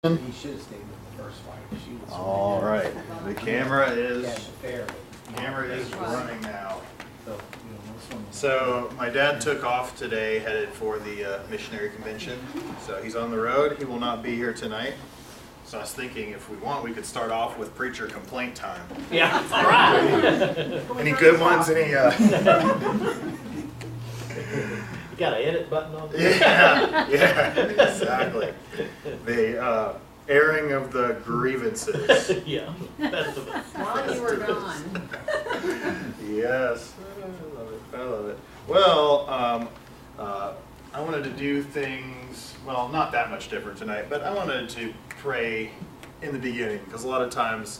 He should have stayed with the first fight. She was All right, the camera is fair. running now. So, this one. So my dad took off today, headed for the missionary convention. So he's on the road. He will not be here tonight. So I was thinking, if we want, we could start off with preacher complaint time. Yeah, all right. Any good ones? Any? You got an edit button on there? Yeah, exactly. The airing of the grievances. Yeah, that's the best. While you were gone. Yes, I love it. I love it. Well, I wanted to do things, well, not that much different tonight, but I wanted to pray in the beginning, because a lot of times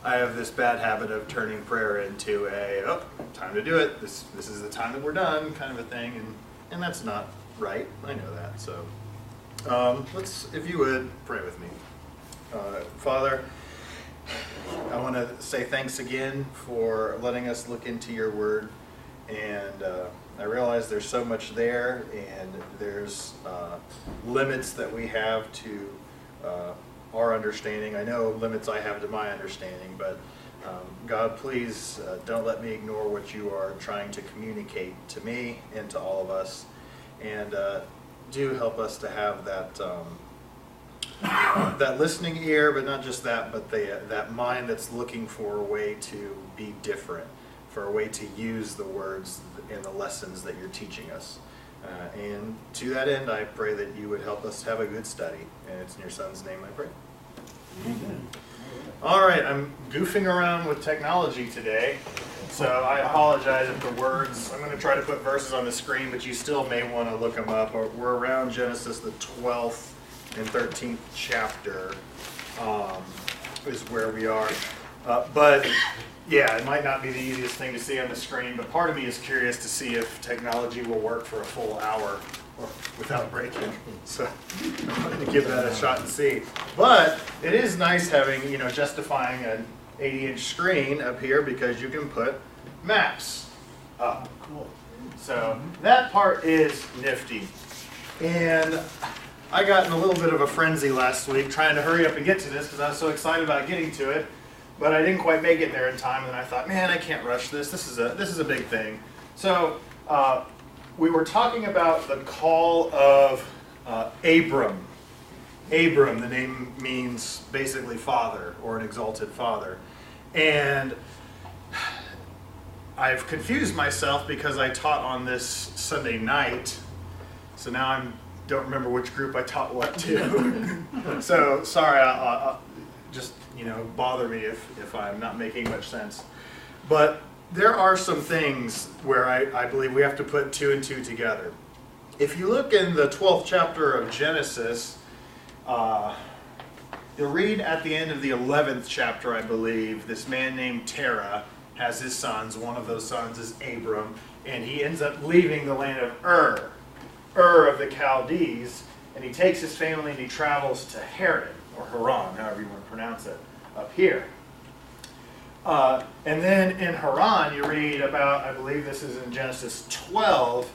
I have this bad habit of turning prayer into a, oh, time to do it, this is the time that we're done, kind of a thing, and that's not right. I know that. So let's, if you would, pray with me. Father, I want to say thanks again for letting us look into your word, and I realize there's so much there, and there's limits that we have to our understanding. I know limits I have to my understanding, but God, please don't let me ignore what you are trying to communicate to me and to all of us, and do help us to have that that listening ear, but not just that, but that mind that's looking for a way to be different, for a way to use the words and the lessons that you're teaching us. And to that end, I pray that you would help us have a good study. And it's in your son's name I pray. Amen. All right, I'm goofing around with technology today, so I apologize if the words, I'm going to try to put verses on the screen, but you still may want to look them up. We're around Genesis, the 12th and 13th chapter is where we are. But yeah, it might not be the easiest thing to see on the screen, but part of me is curious to see if technology will work for a full hour or without breaking. So I'm going to give that a shot and see. But it is nice having, justifying an 80-inch screen up here, because you can put maps up. Cool. So that part is nifty. And I got in a little bit of a frenzy last week trying to hurry up and get to this because I was so excited about getting to it. But I didn't quite make it there in time, and I thought, man, I can't rush this. This is a big thing. So we were talking about the call of Abram. Abram, the name means basically father, or an exalted father. And I've confused myself because I taught on this Sunday night. So now I don't remember which group I taught what to. So sorry, I'll just bother me if I'm not making much sense. But there are some things where I believe we have to put two and two together. If you look in the 12th chapter of Genesis, you'll read at the end of the 11th chapter, I believe, this man named Terah has his sons. One of those sons is Abram, and he ends up leaving the land of Ur of the Chaldees, and he takes his family and he travels to Haran, or Haran, however you want to pronounce it, up here. And then in Haran, you read about, I believe this is in Genesis 12,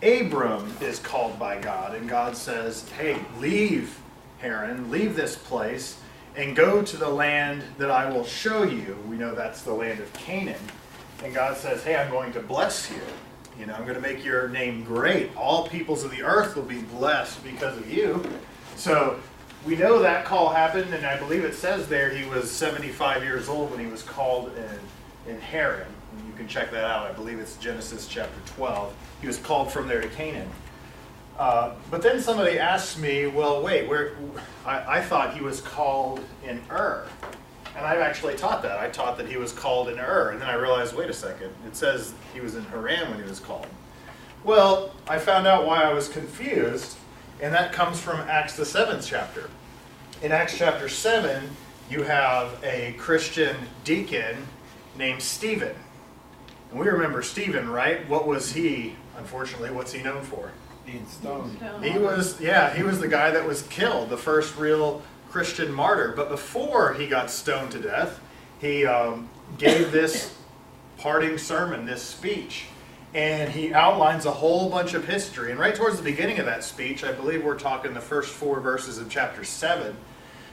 Abram is called by God, and God says, hey, leave Haran, leave this place, and go to the land that I will show you. We know that's the land of Canaan. And God says, hey, I'm going to bless you. I'm going to make your name great. All peoples of the earth will be blessed because of you. So we know that call happened, and I believe it says there he was 75 years old when he was called in Haran. And you can check that out. I believe it's Genesis chapter 12. He was called from there to Canaan. But then somebody asked me, well, wait, I thought he was called in Ur. And I've actually taught that. I taught that he was called in Ur. And then I realized, wait a second, it says he was in Haran when he was called. Well, I found out why I was confused, and that comes from Acts the 7th chapter. In Acts chapter 7, you have a Christian deacon named Stephen. And we remember Stephen, right? What was he, unfortunately, what's he known for? Being stoned. He was the guy that was killed, the first real Christian martyr. But before he got stoned to death, he gave this parting sermon, this speech. And he outlines a whole bunch of history. And right towards the beginning of that speech, I believe we're talking the first 4 verses of chapter 7,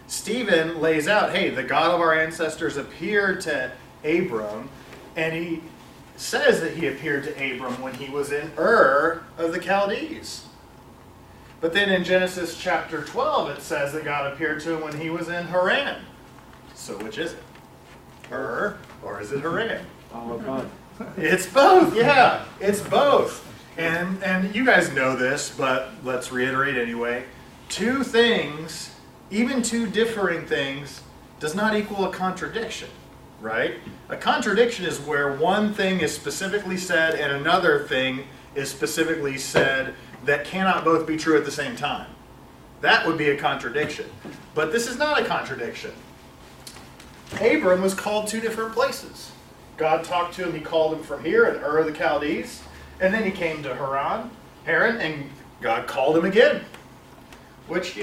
Stephen lays out, hey, the God of our ancestors appeared to Abram, and he says that he appeared to Abram when he was in Ur of the Chaldees. But then in Genesis chapter 12, it says that God appeared to him when he was in Haran. So which is it? Ur, or is it Haran? It's both, yeah. It's both. And you guys know this, but let's reiterate anyway. 2 things, even 2 differing things, does not equal a contradiction, right? A contradiction is where one thing is specifically said and another thing is specifically said that cannot both be true at the same time. That would be a contradiction. But this is not a contradiction. Abram was called 2 different places. God talked to him, he called him from here in Ur of the Chaldees, and then he came to Haran, and God called him again. Which,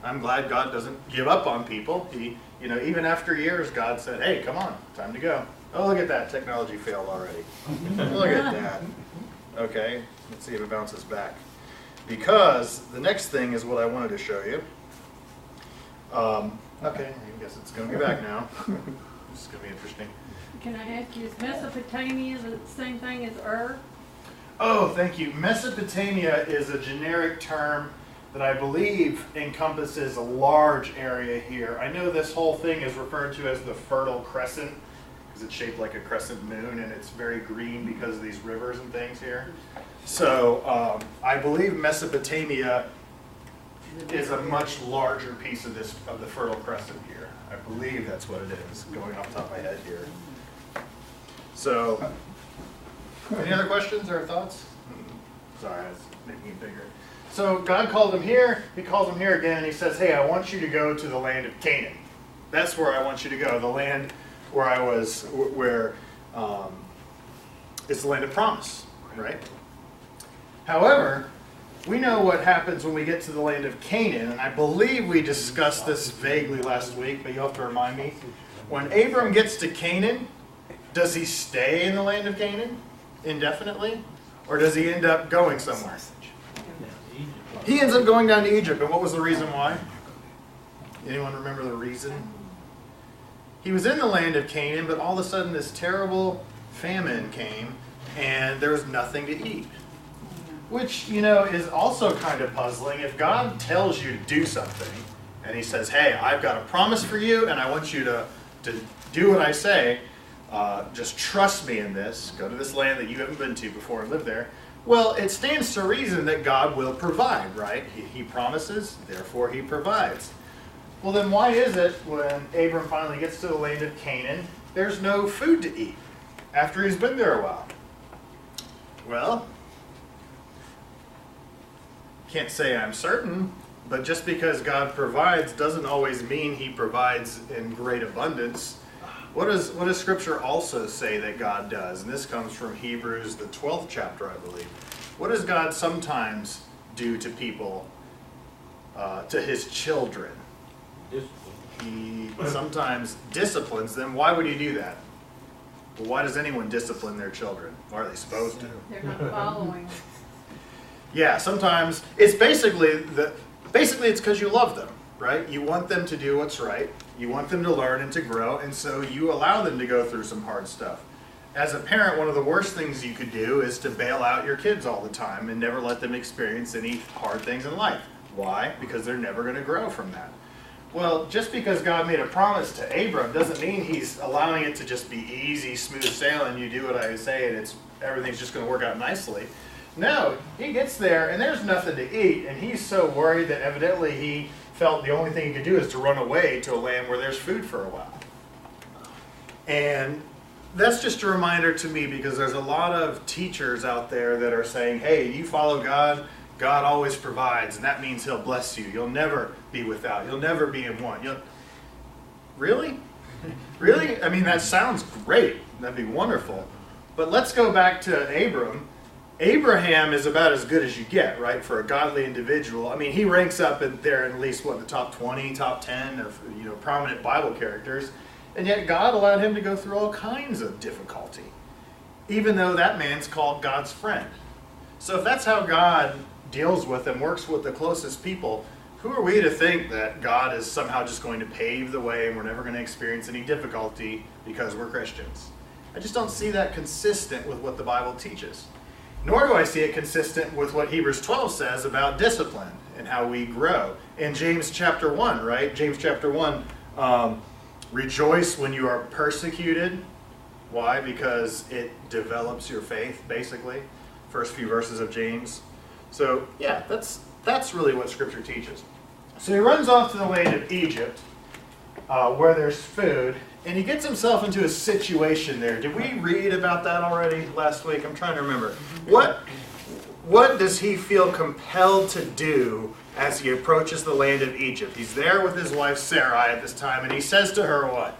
I'm glad God doesn't give up on people. He, even after years, God said, hey, come on, time to go. Oh, look at that, technology failed already. Look at that. Okay, let's see if it bounces back. Because the next thing is what I wanted to show you. Okay, I guess it's going to be back now. This is going to be interesting. Can I ask you, is Mesopotamia the same thing as Ur? Oh, thank you. Mesopotamia is a generic term that I believe encompasses a large area here. I know this whole thing is referred to as the Fertile Crescent because it's shaped like a crescent moon and it's very green because of these rivers and things here. So I believe Mesopotamia is a much larger piece of the Fertile Crescent here. I believe that's what it is, going off the top of my head here. So, any other questions or thoughts? Sorry, I was making it bigger. So God called him here, he calls him here again, and he says, hey, I want you to go to the land of Canaan. That's where I want you to go, the land where I was, it's the land of promise, right? However, we know what happens when we get to the land of Canaan, and I believe we discussed this vaguely last week, but you'll have to remind me. When Abram gets to Canaan, does he stay in the land of Canaan indefinitely? Or does he end up going somewhere? He ends up going down to Egypt, and what was the reason why? Anyone remember the reason? He was in the land of Canaan, but all of a sudden this terrible famine came, and there was nothing to eat. Which, is also kind of puzzling. If God tells you to do something, and he says, hey, I've got a promise for you, and I want you to do what I say, just trust me in this, go to this land that you haven't been to before and live there. Well, it stands to reason that God will provide, right? He promises, therefore he provides. Well, then why is it when Abram finally gets to the land of Canaan, there's no food to eat after he's been there a while? Well, can't say I'm certain, but just because God provides doesn't always mean he provides in great abundance. What does Scripture also say that God does? And this comes from Hebrews, the 12th chapter, I believe. What does God sometimes do to people, to his children? He sometimes disciplines them. Why would he do that? Well, why does anyone discipline their children? Why are they supposed to? They're not following. Yeah, sometimes it's basically it's because you love them, right? You want them to do what's right. You want them to learn and to grow, and so you allow them to go through some hard stuff. As a parent, one of the worst things you could do is to bail out your kids all the time and never let them experience any hard things in life. Why? Because they're never going to grow from that. Well, just because God made a promise to Abram doesn't mean he's allowing it to just be easy, smooth sailing. You do what I say and everything's just going to work out nicely. No, he gets there and there's nothing to eat, and he's so worried that evidently he felt the only thing he could do is to run away to a land where there's food for a while. And that's just a reminder to me, because there's a lot of teachers out there that are saying, hey, you follow God, God always provides, and that means he'll bless you. You'll never be without. You'll never be in want. Really? Really? I mean, that sounds great. That'd be wonderful. But let's go back to Abram. Abraham is about as good as you get, right, for a godly individual. I mean, he ranks up there in at least, the top 20, top 10 of prominent Bible characters. And yet God allowed him to go through all kinds of difficulty. even though that man's called God's friend. So if that's how God deals with and works with the closest people, who are we to think that God is somehow just going to pave the way and we're never going to experience any difficulty because we're Christians? I just don't see that consistent with what the Bible teaches. Nor do I see it consistent with what Hebrews 12 says about discipline and how we grow. In James chapter 1, right? James chapter 1, rejoice when you are persecuted. Why? Because it develops your faith, basically. First few verses of James. So, yeah, that's really what Scripture teaches. So he runs off to the land of Egypt, where there's food, and he gets himself into a situation there. Did we read about that already last week? I'm trying to remember. What does he feel compelled to do as he approaches the land of Egypt? He's there with his wife Sarai at this time, and he says to her what?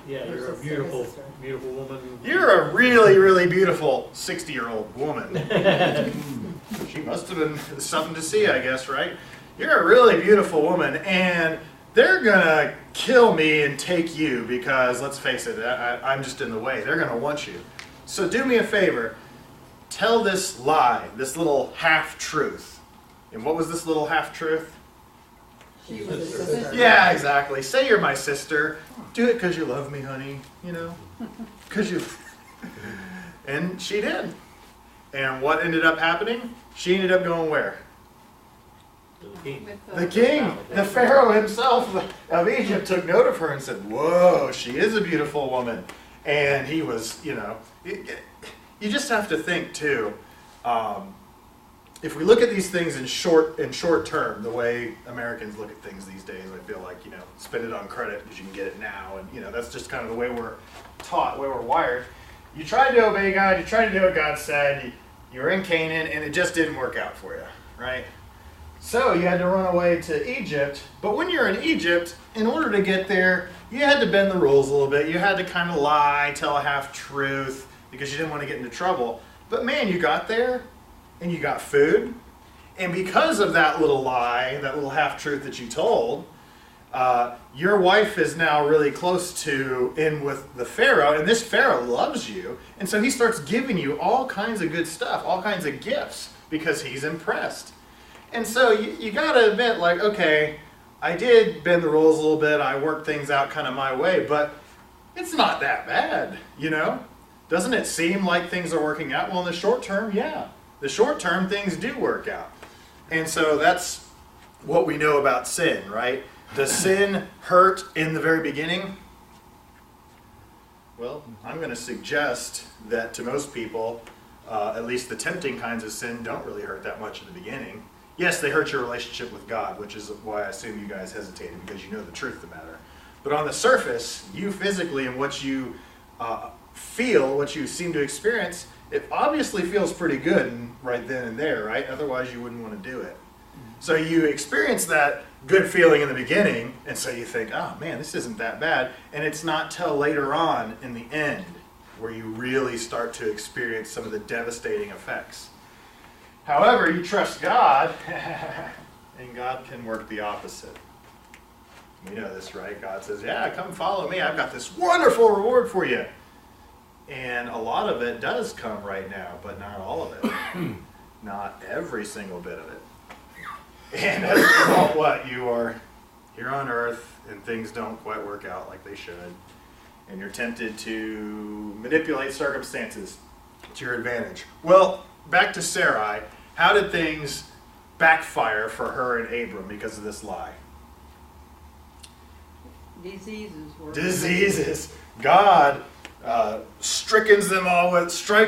Yeah, you're a beautiful, beautiful woman. You're a really, really beautiful 60-year-old woman. She must have been something to see, I guess, right? You're a really beautiful woman, and they're going to kill me and take you because, let's face it, I'm just in the way. They're going to want you. So do me a favor. Tell this lie, this little half-truth. And what was this little half-truth? She was his sister. Yeah, exactly. Say you're my sister. Do it because you love me, honey. You know? Because you... And she did. And what ended up happening? She ended up going where? The king. The king, the Pharaoh himself of Egypt took note of her and said, whoa, she is a beautiful woman. And he was, you know, you just have to think too, if we look at these things in short term, the way Americans look at things these days, I feel like, you know, spend it on credit because you can get it now. And, you know, that's just kind of the way we're taught, the way we're wired. You tried to obey God, you tried to do what God said, you were in Canaan, and it just didn't work out for you, right? So you had to run away to Egypt, but when you're in Egypt, in order to get there, you had to bend the rules a little bit. You had to kind of lie, tell a half-truth, because you didn't want to get into trouble. But man, you got there, and you got food, and because of that little lie, that little half-truth that you told, your wife is now really close to in with the Pharaoh, and this Pharaoh loves you, and so he starts giving you all kinds of good stuff, all kinds of gifts, because he's impressed. And so you got to admit, like, okay, I did bend the rules a little bit, I worked things out kind of my way, but it's not that bad, you know? Doesn't it seem like things are working out? Well, in the short term, yeah. The short term, things do work out. And so that's what we know about sin, right? Does sin hurt in the very beginning? Well, I'm going to suggest that to most people, at least the tempting kinds of sin don't really hurt that much in the beginning. Yes, they hurt your relationship with God, which is why I assume you guys hesitated, because you know the truth of the matter. But on the surface, you physically and what you feel, what you seem to experience, it obviously feels pretty good right then and there, right? Otherwise, you wouldn't want to do it. So you experience that good feeling in the beginning, and so you think, oh man, this isn't that bad. And it's not till later on in the end where you really start to experience some of the devastating effects. However, you trust God, and God can work the opposite. We know this, right? God says, yeah, come follow me. I've got this wonderful reward for you. And a lot of it does come right now, but not all of it. Not every single bit of it. And as a result, what? You are here on earth, and things don't quite work out like they should. And you're tempted to manipulate circumstances to your advantage. Well, back to Sarai. How did things backfire for her and Abram because of this lie? Diseases. God strikes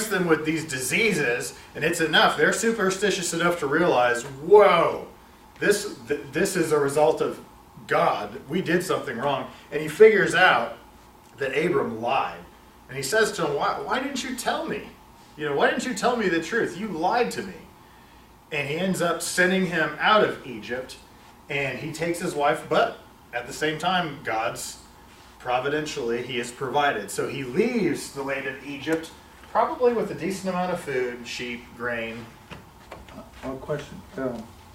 them with these diseases, and it's enough. They're superstitious enough to realize, whoa, this is a result of God. We did something wrong. And he figures out that Abram lied. And he says to him, why didn't you tell me? You know, why didn't you tell me the truth? You lied to me. And he ends up sending him out of Egypt, and he takes his wife, but at the same time, God's providentially, he has provided. So he leaves the land of Egypt, probably with a decent amount of food, sheep, grain. One question.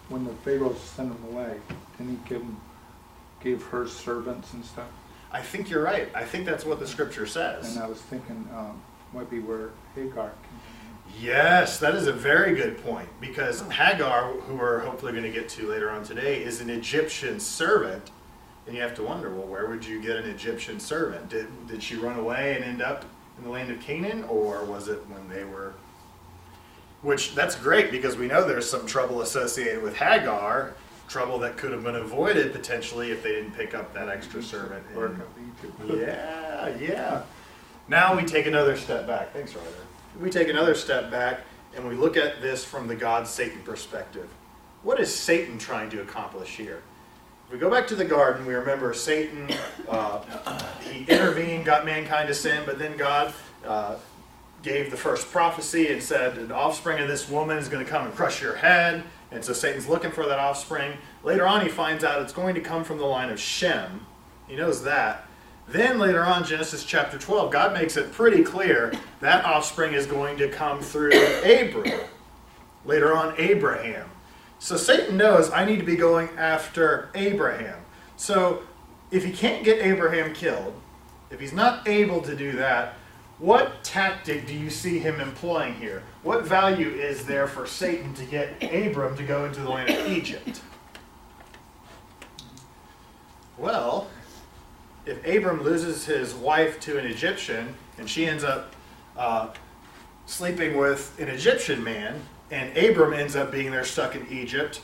When the Pharaoh sent him away, didn't he give her servants and stuff? I think you're right. I think that's what the scripture says. And I was thinking, might be where Hagar came Yes, that is a very good point, because Hagar, who we're hopefully going to get to later on today, is an Egyptian servant. And you have to wonder, well, where would you get an Egyptian servant? Did she run away and end up in the land of Canaan, or was it when they were... Which, that's great, because we know there's some trouble associated with Hagar, trouble that could have been avoided potentially if they didn't pick up that extra servant. Work of Egypt. Yeah. Now we take another step back. Thanks, Ryder. We take another step back and we look at this from the God-Satan perspective. What is Satan trying to accomplish here? If we go back to the garden, we remember Satan, he intervened, got mankind to sin, but then God gave the first prophecy and said, an offspring of this woman is going to come and crush your head. And so Satan's looking for that offspring. Later on, he finds out it's going to come from the line of Shem. He knows that. Then later on, Genesis chapter 12, God makes it pretty clear that offspring is going to come through Abram. Later on, Abraham. So Satan knows I need to be going after Abraham. So if he can't get Abraham killed, if he's not able to do that, what tactic do you see him employing here? What value is there for Satan to get Abram to go into the land of Egypt? Well, if Abram loses his wife to an Egyptian and she ends up sleeping with an Egyptian man, and Abram ends up being there stuck in Egypt,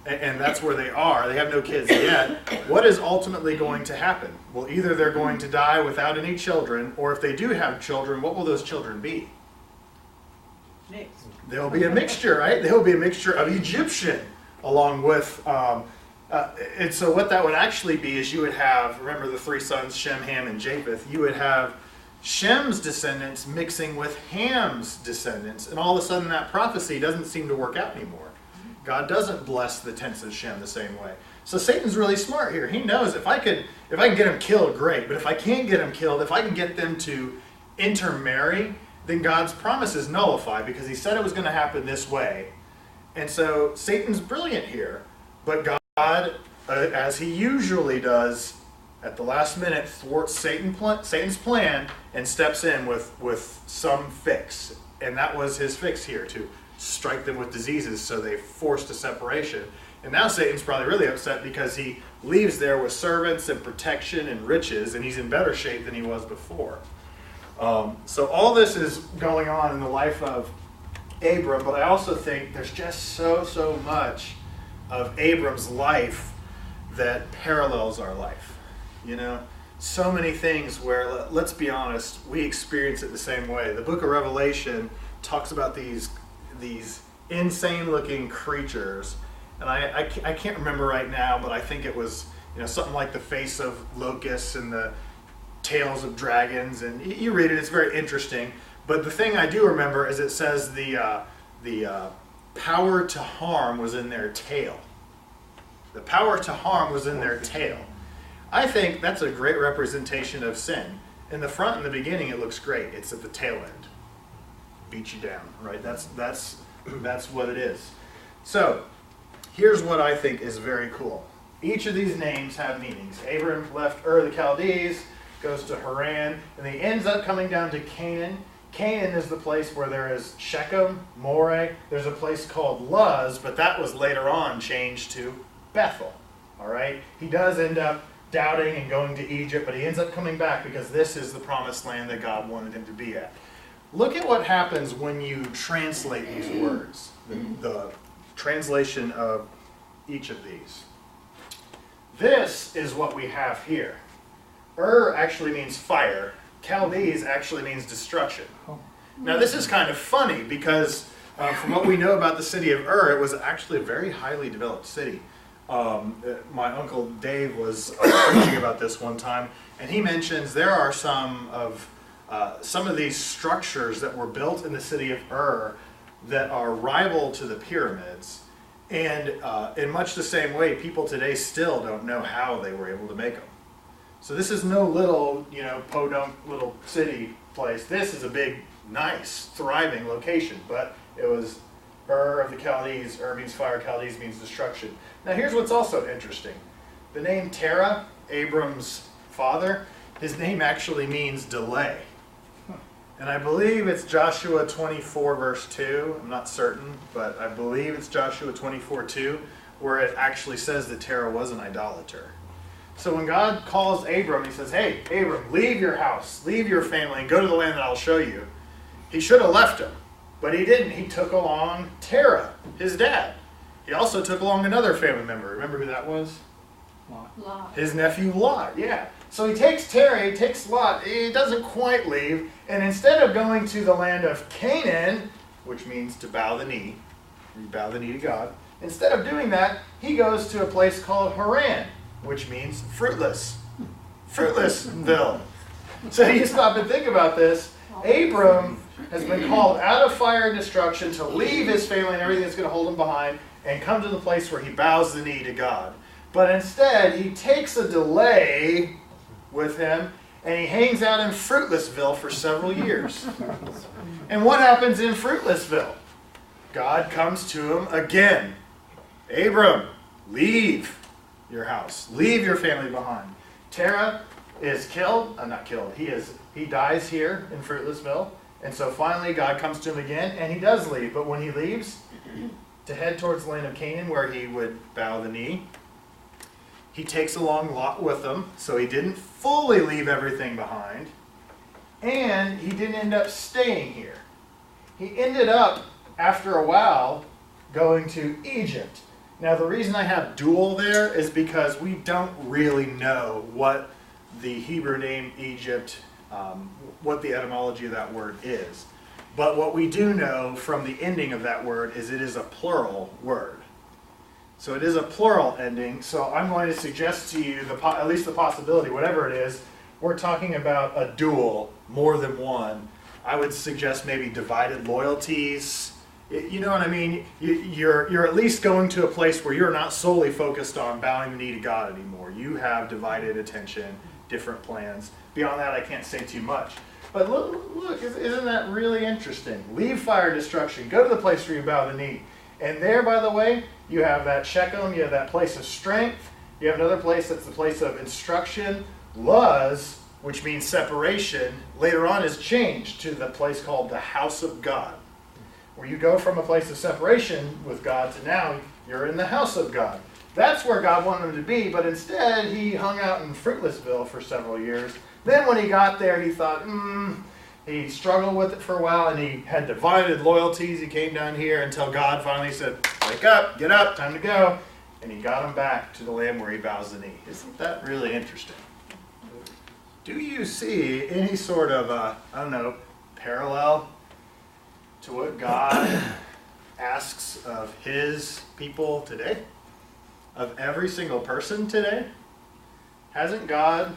and that's where they are, they have no kids yet, what is ultimately going to happen? Well, either they're going to die without any children, or if they do have children, what will those children be? Mixed. There'll be a mixture, right? There'll be a mixture of Egyptian along with... and so what that would actually be is you would have, remember the three sons, Shem, Ham, and Japheth, you would have Shem's descendants mixing with Ham's descendants, and all of a sudden that prophecy doesn't seem to work out anymore. God doesn't bless the tents of Shem the same way. So Satan's really smart here. He knows if I can get him killed, great. But if I can't get him killed, if I can get them to intermarry, then God's promise is nullified, because he said it was going to happen this way. And so Satan's brilliant here, but God, as he usually does, at the last minute, thwarts Satan's plan and steps in with some fix. And that was his fix here, to strike them with diseases, so they forced a separation. And now Satan's probably really upset because he leaves there with servants and protection and riches, and he's in better shape than he was before. So all this is going on in the life of Abram, but I also think there's just so much of Abram's life that parallels our life. You know, so many things where, let's be honest, we experience it the same way. The book of Revelation talks about these insane looking creatures, and I can't remember right now, but I think it was, you know, something like the face of locusts and the tails of dragons, and you read it, it's very interesting. But the thing I do remember is it says the power to harm was in their tail. The power to harm was in their tail. I think that's a great representation of sin. In the front, in the beginning, it looks great. It's at the tail end. Beat you down, right? That's what it is. So, here's what I think is very cool. Each of these names have meanings. Abram left Ur the Chaldees, goes to Haran, and he ends up coming down to Canaan. Canaan is the place where there is Shechem, Moreh. There's a place called Luz, but that was later on changed to Bethel. All right? He does end up doubting and going to Egypt, but he ends up coming back because this is the promised land that God wanted him to be at. Look at what happens when you translate these words, the translation of each of these. This is what we have here. Ur actually means fire. Chaldees actually means destruction. Now this is kind of funny because from what we know about the city of Ur, it was actually a very highly developed city. My uncle Dave was preaching about this one time, and he mentions there are some of these structures that were built in the city of Ur that are rival to the pyramids. And in much the same way, people today still don't know how they were able to make them. So this is no little, podunk little city place. This is a big, nice, thriving location. But it was Ur of the Chaldees. Ur means fire, Chaldees means destruction. Now here's what's also interesting. The name Terah, Abram's father, his name actually means delay. And I believe it's Joshua 24 verse 2. I'm not certain, but I believe it's Joshua 24 2, where it actually says that Terah was an idolater. So when God calls Abram, he says, hey, Abram, leave your house, leave your family, and go to the land that I'll show you. He should have left him, but he didn't. He took along Terah, his dad. He also took along another family member. Remember who that was? Lot. His nephew Lot, yeah. So he takes Terah, he takes Lot, he doesn't quite leave, and instead of going to the land of Canaan, which means to bow the knee, you bow the knee to God, instead of doing that, he goes to a place called Haran, which means fruitless. Fruitlessville. So you stop and think about this. Abram has been called out of fire and destruction to leave his family and everything that's going to hold him behind and come to the place where he bows the knee to God. But instead, he takes a delay with him and he hangs out in Fruitlessville for several years. And what happens in Fruitlessville? God comes to him again. Abram, leave your house. Leave your family behind. Terah is killed. Not killed. He dies here in Fruitlessville. And so finally God comes to him again and he does leave. But when he leaves to head towards the land of Canaan where he would bow the knee, he takes along Lot with him. So he didn't fully leave everything behind. And he didn't end up staying here. He ended up, after a while, going to Egypt. Now the reason I have dual there is because we don't really know what the Hebrew name Egypt, what the etymology of that word is. But what we do know from the ending of that word is it is a plural word. So it is a plural ending. So I'm going to suggest to you, at least the possibility, whatever it is, we're talking about a dual, more than one. I would suggest maybe divided loyalties. You know what I mean? You're at least going to a place where you're not solely focused on bowing the knee to God anymore. You have divided attention, different plans. Beyond that, I can't say too much. But look, isn't that really interesting? Leave fire destruction. Go to the place where you bow the knee. And there, by the way, you have that Shechem. You have that place of strength. You have another place that's the place of instruction. Luz, which means separation, later on is changed to the place called the house of God, where you go from a place of separation with God to now you're in the house of God. That's where God wanted him to be, but instead he hung out in Fruitlessville for several years. Then when he got there, he thought, he struggled with it for a while, and he had divided loyalties. He came down here until God finally said, wake up, get up, time to go. And he got him back to the land where he bows the knee. Isn't that really interesting? Do you see any sort of, parallel to what God asks of his people today? Of every single person today? Hasn't God,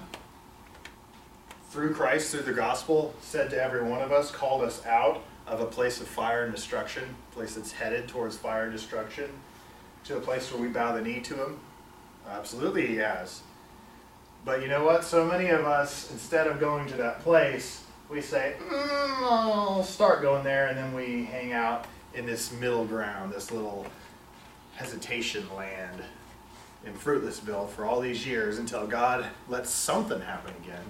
through Christ, through the gospel, said to every one of us, called us out of a place of fire and destruction, a place that's headed towards fire and destruction, to a place where we bow the knee to him? Absolutely he has. But you know what? So many of us, instead of going to that place, we say, I'll start going there, and then we hang out in this middle ground, this little hesitation land in Fruitlessville for all these years until God lets something happen again.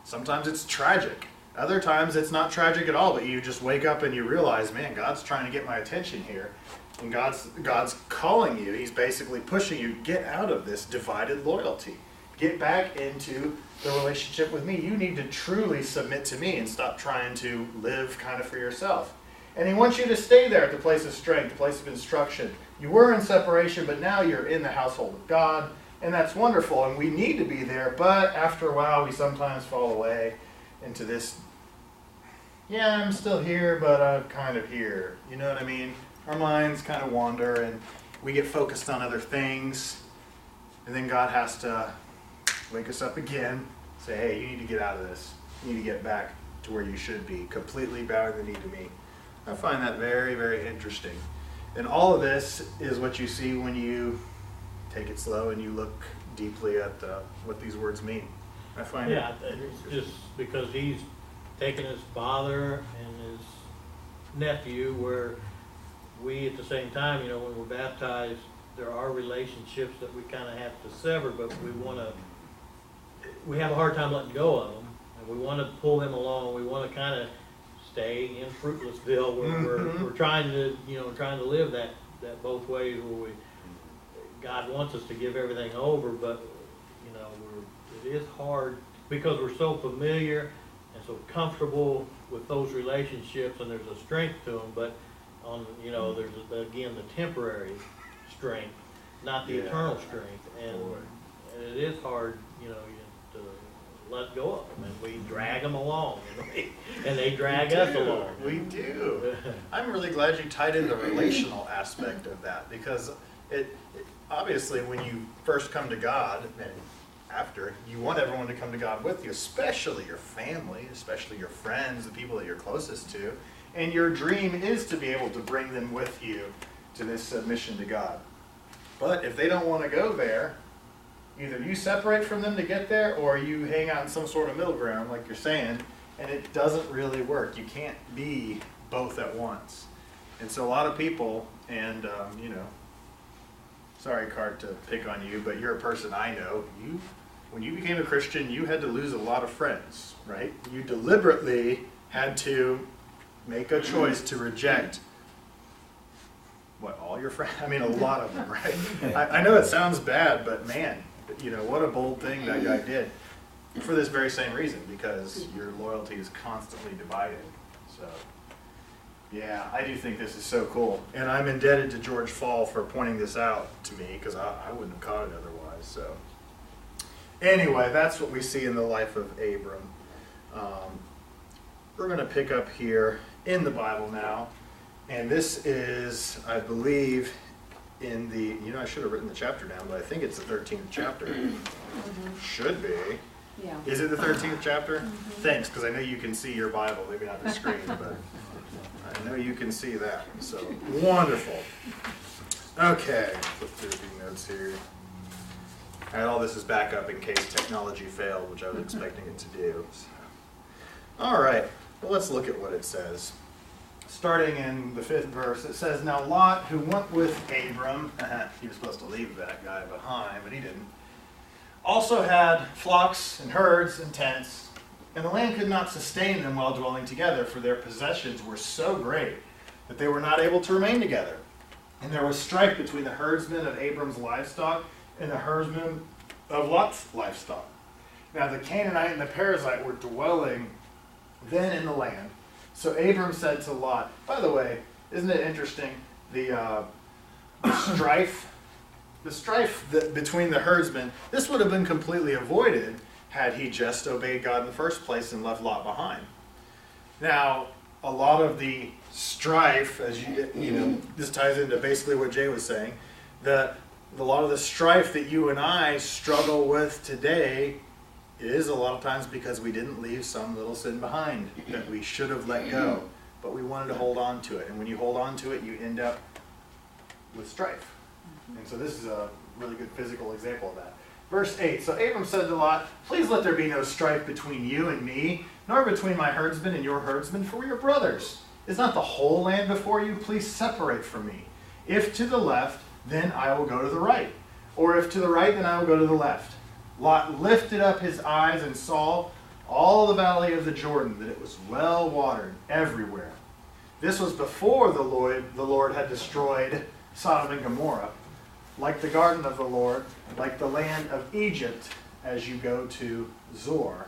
Sometimes it's tragic. Other times it's not tragic at all, but you just wake up and you realize, man, God's trying to get my attention here. And God's calling you. He's basically pushing you, get out of this divided loyalty. Get back into the relationship with me. You need to truly submit to me and stop trying to live kind of for yourself. And he wants you to stay there at the place of strength, the place of instruction. You were in separation, but now you're in the household of God. And that's wonderful, and we need to be there. But after a while, we sometimes fall away into this, yeah, I'm still here, but I'm kind of here. You know what I mean? Our minds kind of wander, and we get focused on other things. And then God has to wake us up again, say, hey, you need to get out of this. You need to get back to where you should be, completely bowing the knee to me. I find that very, very interesting. And all of this is what you see when you take it slow and you look deeply at what these words mean. I find Yeah, it's just because he's taken his father and his nephew, where we at the same time, when we're baptized, there are relationships that we kind of have to sever, but we have a hard time letting go of them, and we want to pull them along. We want to kind of stay in Fruitlessville. We're trying to, trying to live that both ways where God wants us to give everything over, but, it is hard because we're so familiar and so comfortable with those relationships, and there's a strength to them, but there's again the temporary strength, not the eternal strength, and it is hard, to let go of them, and we drag them along, and they drag us along. We do. I'm really glad you tied in the relational aspect of that, because it obviously when you first come to God and after, you want everyone to come to God with you, especially your family, especially your friends, the people that you're closest to. And your dream is to be able to bring them with you to this submission to God. But if they don't want to go there, either you separate from them to get there, or you hang out in some sort of middle ground, like you're saying, and it doesn't really work. You can't be both at once. And so a lot of people, and sorry, Cart, to pick on you, but you're a person I know. When you became a Christian, you had to lose a lot of friends, right? You deliberately had to make a choice to reject, all your friends? I mean, a lot of them, right? I know it sounds bad, but man, what a bold thing that guy did. For this very same reason, because your loyalty is constantly divided. So, yeah, I do think this is so cool. And I'm indebted to George Fall for pointing this out to me, because I wouldn't have caught it otherwise. So, anyway, that's what we see in the life of Abram. We're going to pick up here in the Bible now. And this is, I believe, in the, I should have written the chapter down, but I think it's the 13th chapter. Should be. Yeah. Is it the 13th chapter? Thanks, because I know you can see your Bible, maybe not the screen, but I know you can see that. So, wonderful. Okay, flip through a few notes here. And all this is back up in case technology failed, which I was expecting it to do. So. All right, well, let's look at what it says. Starting in the 5th verse, it says, "Now Lot, who went with Abram," he was supposed to leave that guy behind, but he didn't, "also had flocks and herds and tents, and the land could not sustain them while dwelling together, for their possessions were so great that they were not able to remain together. And there was strife between the herdsmen of Abram's livestock and the herdsmen of Lot's livestock. Now the Canaanite and the Perizzite were dwelling then in the land. So Abram said to Lot," by the way, isn't it interesting, the strife between the herdsmen, this would have been completely avoided had he just obeyed God in the first place and left Lot behind. Now, a lot of the strife, as this ties into basically what Jay was saying, a lot of the strife that you and I struggle with today is a lot of times because we didn't leave some little sin behind that we should have let go, but we wanted to hold on to it. And when you hold on to it, you end up with strife. And so this is a really good physical example of that. Verse 8, "So Abram said to Lot, 'Please let there be no strife between you and me, nor between my herdsmen and your herdsmen, for we are brothers. Is not the whole land before you? Please separate from me. If to the left, then I will go to the right. Or if to the right, then I will go to the left.' Lot lifted up his eyes and saw all the valley of the Jordan, that it was well watered everywhere. This was before the Lord had destroyed Sodom and Gomorrah, like the garden of the Lord, like the land of Egypt, as you go to Zoar.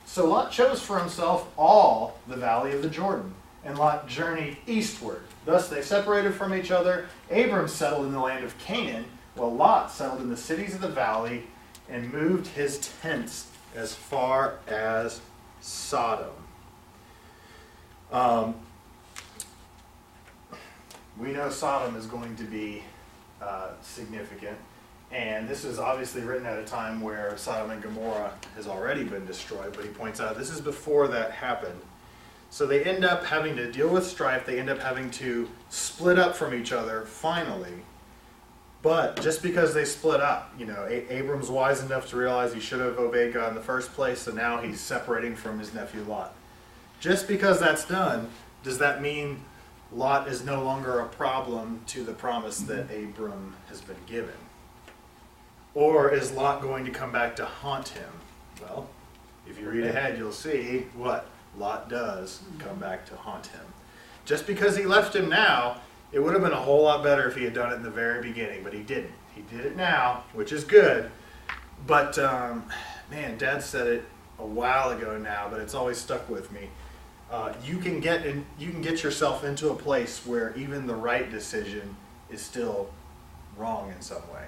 So Lot chose for himself all the valley of the Jordan, and Lot journeyed eastward. Thus they separated from each other. Abram settled in the land of Canaan, while Lot settled in the cities of the valley and moved his tents as far as Sodom." We know Sodom is going to be significant, and this is obviously written at a time where Sodom and Gomorrah has already been destroyed, but he points out this is before that happened. So they end up having to deal with strife. They end up having to split up from each other finally. But just because they split up, Abram's wise enough to realize he should have obeyed God in the first place, so now he's separating from his nephew Lot. Just because that's done, does that mean Lot is no longer a problem to the promise that Abram has been given? Or is Lot going to come back to haunt him? Well, if you read ahead, you'll see what? Lot does come back to haunt him. Just because he left him now, it would have been a whole lot better if he had done it in the very beginning, but he didn't. He did it now, which is good. But, man, Dad said it a while ago now, but it's always stuck with me. You can get yourself into a place where even the right decision is still wrong in some way.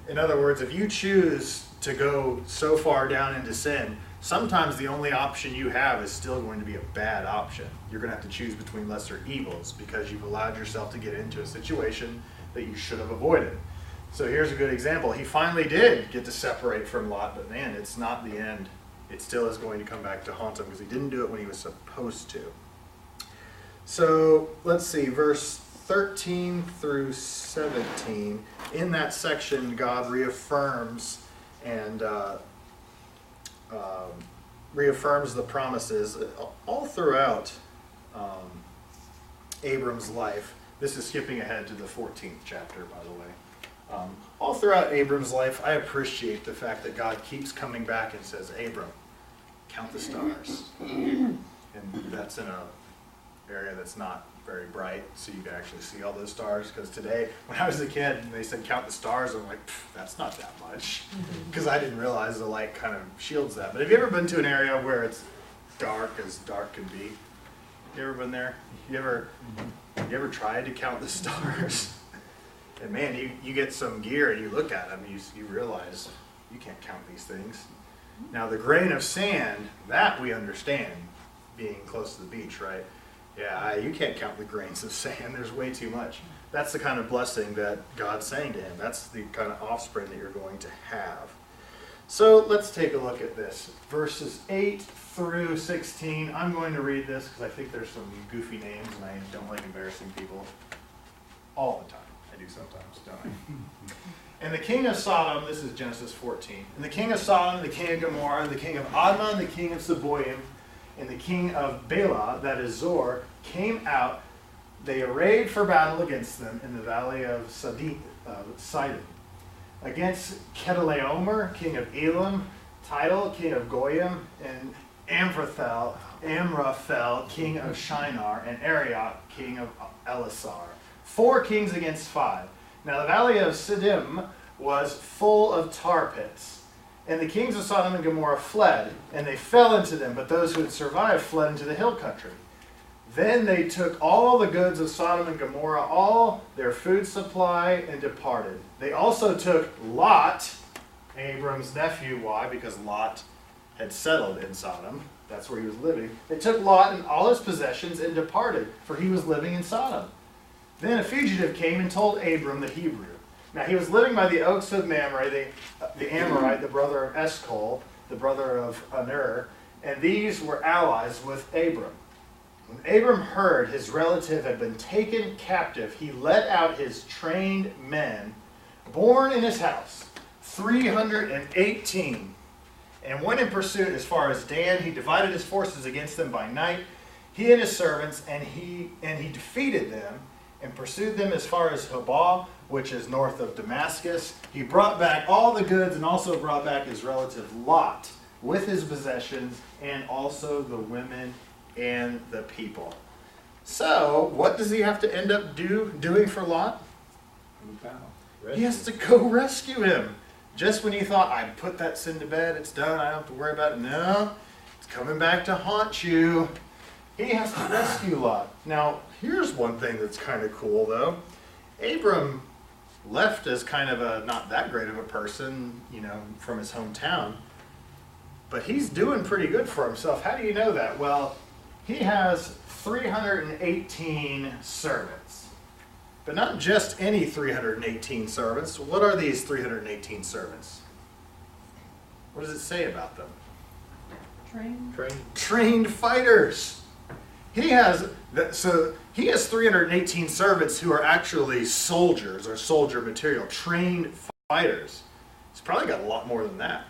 In other words, if you choose to go so far down into sin, sometimes the only option you have is still going to be a bad option. You're going to have to choose between lesser evils because you've allowed yourself to get into a situation that you should have avoided. So here's a good example. He finally did get to separate from Lot, but man, it's not the end. It still is going to come back to haunt him because he didn't do it when he was supposed to. So let's see, verse 13 through 17. In that section, God reaffirms and reaffirms the promises all throughout Abram's life. This is skipping ahead to the 14th chapter, by the way. All throughout Abram's life, I appreciate the fact that God keeps coming back and says, Abram, count the stars. And that's in an area that's not very bright, so you can actually see all those stars. Because today, when I was a kid, and they said count the stars, I'm like, that's not that much. Because I didn't realize the light kind of shields that. But have you ever been to an area where it's dark as dark can be? You ever been there? You ever tried to count the stars? And man, you get some gear and you look at them, you realize you can't count these things. Now the grain of sand, that we understand, being close to the beach, right? Yeah, you can't count the grains of sand. There's way too much. That's the kind of blessing that God's saying to him. That's the kind of offspring that you're going to have. So let's take a look at this. Verses 8 through 16. I'm going to read this because I think there's some goofy names and I don't like embarrassing people all the time. I do sometimes, don't I? And the king of Sodom, this is Genesis 14. And the king of Sodom, the king of Gomorrah, the king of Admah, the king of Zeboim, and the king of Bela, that is Zor, came out. They arrayed for battle against them in the valley of Sidon. Against Kedorlaomer, king of Elam, Tidal, king of Goyim, and Amraphel, king of Shinar, and Arioch, king of Elasar. 4 kings against 5. Now the valley of Siddim was full of tar pits. And the kings of Sodom and Gomorrah fled, and they fell into them, but those who had survived fled into the hill country. Then they took all the goods of Sodom and Gomorrah, all their food supply, and departed. They also took Lot, Abram's nephew. Why? Because Lot had settled in Sodom. That's where he was living. They took Lot and all his possessions and departed, for he was living in Sodom. Then a fugitive came and told Abram the Hebrew. Now he was living by the oaks of Mamre, the Amorite, the brother of Eshcol, the brother of Aner, and these were allies with Abram. When Abram heard his relative had been taken captive, he led out his trained men, born in his house, 318, and went in pursuit as far as Dan. He divided his forces against them by night, he and his servants, and he defeated them and pursued them as far as Hobah, which is north of Damascus. He brought back all the goods and also brought back his relative Lot with his possessions and also the women and the people. So, what does he have to end up doing for Lot? He has to go rescue him. Just when you thought, I put that sin to bed, it's done, I don't have to worry about it. No, it's coming back to haunt you. He has to rescue Lot. Now, here's one thing that's kind of cool, though. Abram left as kind of a not that great of a person, from his hometown. But he's doing pretty good for himself. How do you know that? Well, he has 318 servants. But not just any 318 servants. What are these 318 servants? What does it say about them? Trained fighters. He has 318 servants who are actually soldiers or soldier material, trained fighters. He's probably got a lot more than that.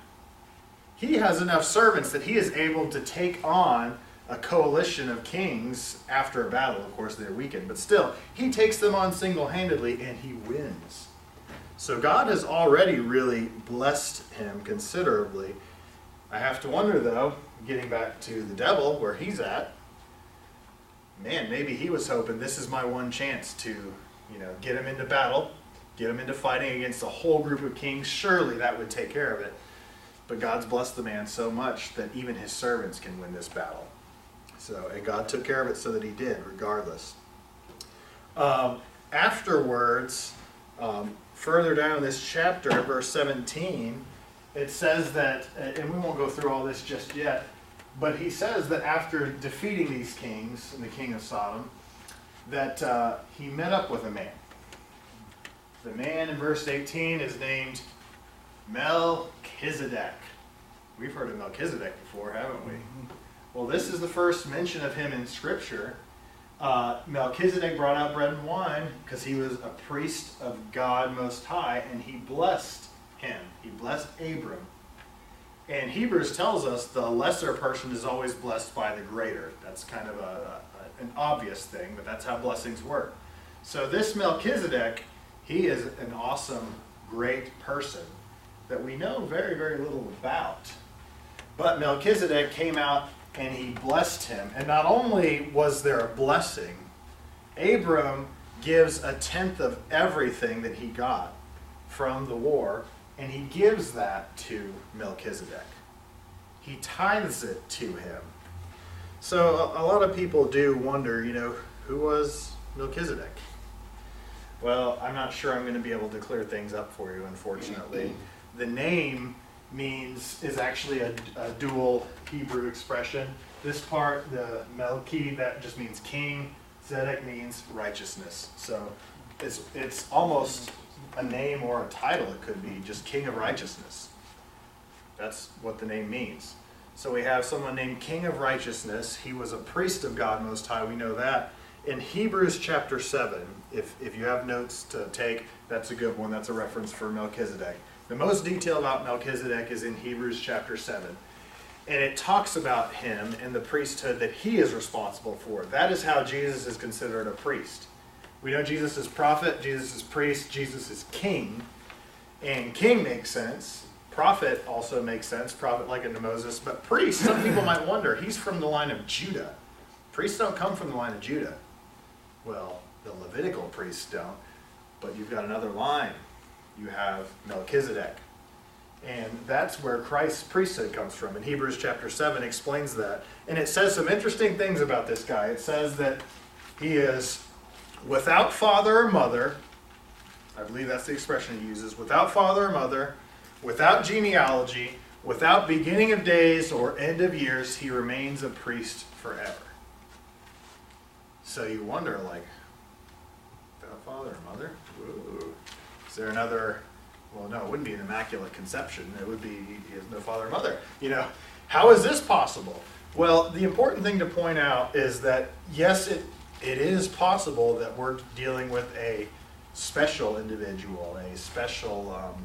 He has enough servants that he is able to take on a coalition of kings after a battle. Of course, they're weakened, but still, he takes them on single-handedly and he wins. So God has already really blessed him considerably. I have to wonder, though, getting back to the devil, where he's at, man, maybe he was hoping this is my one chance to, get him into battle, get him into fighting against a whole group of kings. Surely that would take care of it. But God's blessed the man so much that even his servants can win this battle. And God took care of it so that he did, regardless. Afterwards, further down in this chapter, verse 17, it says that, and we won't go through all this just yet, but he says that after defeating these kings and the king of Sodom, that he met up with a man. The man in verse 18 is named Melchizedek. We've heard of Melchizedek before, haven't we? Well, this is the first mention of him in Scripture. Melchizedek brought out bread and wine because he was a priest of God Most High, and he blessed him. He blessed Abram. And Hebrews tells us the lesser person is always blessed by the greater. That's kind of an obvious thing, but that's how blessings work. So this Melchizedek, he is an awesome, great person that we know very, very little about. But Melchizedek came out and he blessed him. And not only was there a blessing, Abram gives a tenth of everything that he got from the war, and he gives that to Melchizedek. He tithes it to him. So a lot of people do wonder, who was Melchizedek? Well, I'm not sure I'm going to be able to clear things up for you, unfortunately. The name is actually a dual Hebrew expression. This part, the Melchi, that just means king. Zedek means righteousness. So it's almost a name or a title. It could be just king of righteousness. That's what the name means. So we have someone named King of Righteousness. He was a priest of God Most High. We know that. In Hebrews chapter 7, if you have notes to take, that's a good one. That's a reference for Melchizedek. The most detail about Melchizedek is in Hebrews chapter 7. And it talks about him and the priesthood that he is responsible for. That is how Jesus is considered a priest. We know Jesus is prophet, Jesus is priest, Jesus is king. And king makes sense. Prophet also makes sense, prophet like unto Moses. But priest, some people might wonder, he's from the line of Judah. Priests don't come from the line of Judah. Well, the Levitical priests don't. But you've got another line. You have Melchizedek. And that's where Christ's priesthood comes from. And Hebrews chapter 7 explains that. And it says some interesting things about this guy. It says that he is without father or mother. I believe that's the expression he uses. Without father or mother, without genealogy, without beginning of days or end of years, he remains a priest forever. So you wonder, without father or mother? Ooh. Is there another? Well, no, it wouldn't be an immaculate conception. It would be he has no father or mother. How is this possible? Well, the important thing to point out is that, yes, it is possible that we're dealing with a special individual, a special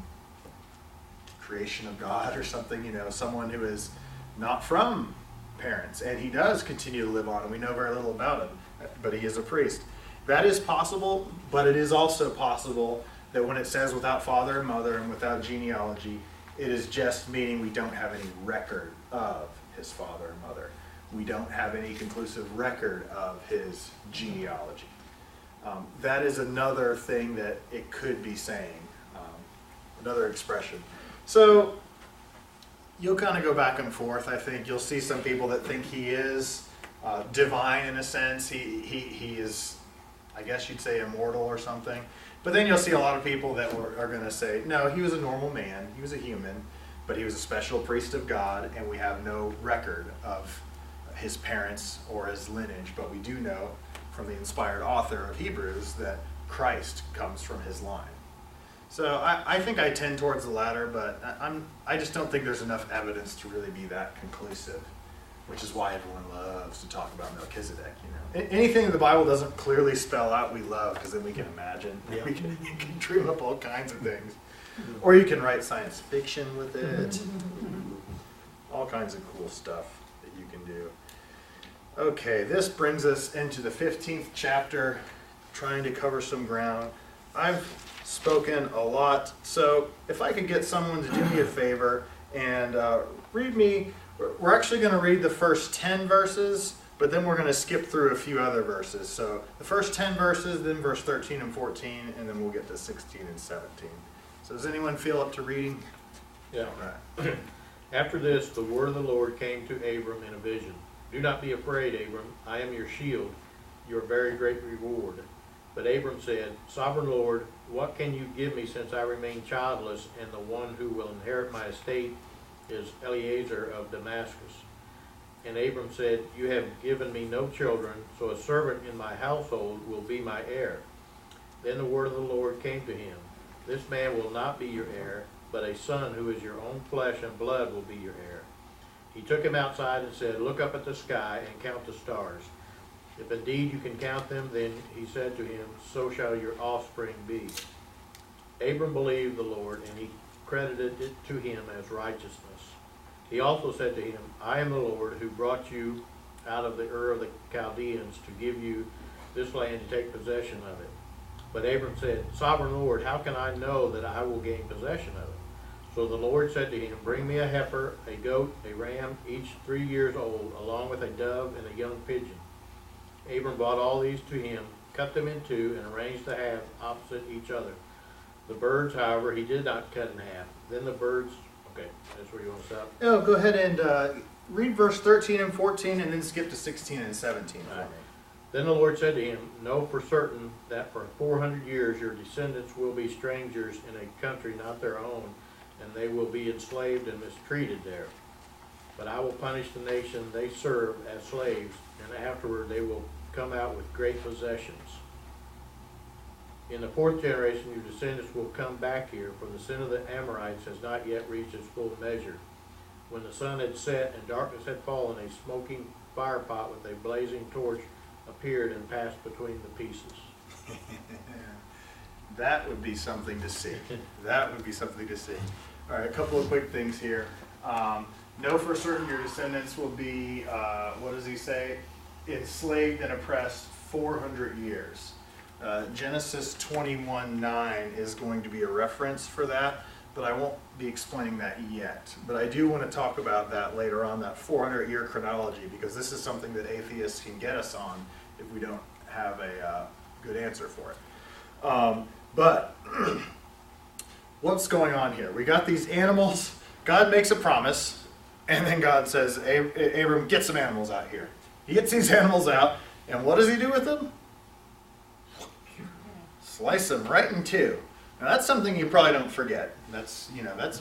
creation of God or something, someone who is not from parents. And he does continue to live on, and we know very little about him, but he is a priest. That is possible, but it is also possible that when it says without father and mother and without genealogy, it is just meaning we don't have any record of his father and mother. We don't have any conclusive record of his genealogy. That is another thing that it could be saying, another expression. So you'll kind of go back and forth, I think. You'll see some people that think he is divine in a sense. He is, I guess you'd say, immortal or something. But then you'll see a lot of people that are going to say, no, he was a normal man, he was a human, but he was a special priest of God, and we have no record of his parents or his lineage. But we do know from the inspired author of Hebrews that Christ comes from his line. So I think I tend towards the latter, but I just don't think there's enough evidence to really be that conclusive, which is why everyone loves to talk about Melchizedek. Anything the Bible doesn't clearly spell out, we love, because then we can imagine. Yeah. We can dream up all kinds of things. Or you can write science fiction with it. All kinds of cool stuff that you can do. Okay, this brings us into the 15th chapter, trying to cover some ground. I've spoken a lot, so if I could get someone to do me a favor and we're actually going to read the first 10 verses, but then we're going to skip through a few other verses. So the first 10 verses, then verse 13 and 14, and then we'll get to 16 and 17. So does anyone feel up to reading? Yeah. All right. After this, the word of the Lord came to Abram in a vision. Do not be afraid, Abram. I am your shield, your very great reward. But Abram said, Sovereign Lord, what can you give me since I remain childless, and the one who will inherit my estate is Eliezer of Damascus? And Abram said, You have given me no children, so a servant in my household will be my heir. Then the word of the Lord came to him. This man will not be your heir, but a son who is your own flesh and blood will be your heir. He took him outside and said, Look up at the sky and count the stars. If indeed you can count them, then he said to him, So shall your offspring be. Abram believed the Lord, and he credited it to him as righteousness. He also said to him, I am the Lord who brought you out of the Ur of the Chaldeans to give you this land to take possession of it. But Abram said, Sovereign Lord, how can I know that I will gain possession of it? So the Lord said to him, Bring me a heifer, a goat, a ram, each 3 years old, along with a dove and a young pigeon. Abram brought all these to him, cut them in two, and arranged the halves opposite each other. The birds, however, he did not cut in half. Then the birds, okay, that's where you want to stop? No, go ahead and read verse 13 and 14, and then skip to 16 and 17 for me. Then the Lord said to him, Know for certain that for 400 years your descendants will be strangers in a country not their own, and they will be enslaved and mistreated there. But I will punish the nation they serve as slaves, and afterward they will come out with great possessions. In the fourth generation your descendants will come back here, for the sin of the Amorites has not yet reached its full measure. When the sun had set and darkness had fallen, a smoking firepot with a blazing torch appeared and passed between the pieces. That would be something to see. That would be something to see. All right, a couple of quick things here. Know for certain your descendants will be, what does he say? Enslaved and oppressed 400 years. Genesis 21:9 is going to be a reference for that, but I won't be explaining that yet. But I do want to talk about that later on, that 400-year chronology, because this is something that atheists can get us on if we don't have a good answer for it. But what's going on here? We got these animals. God makes a promise, and then God says, Abram, get some animals out here. He gets these animals out, and what does he do with them? Slice them right in two. Now that's something you probably don't forget. That's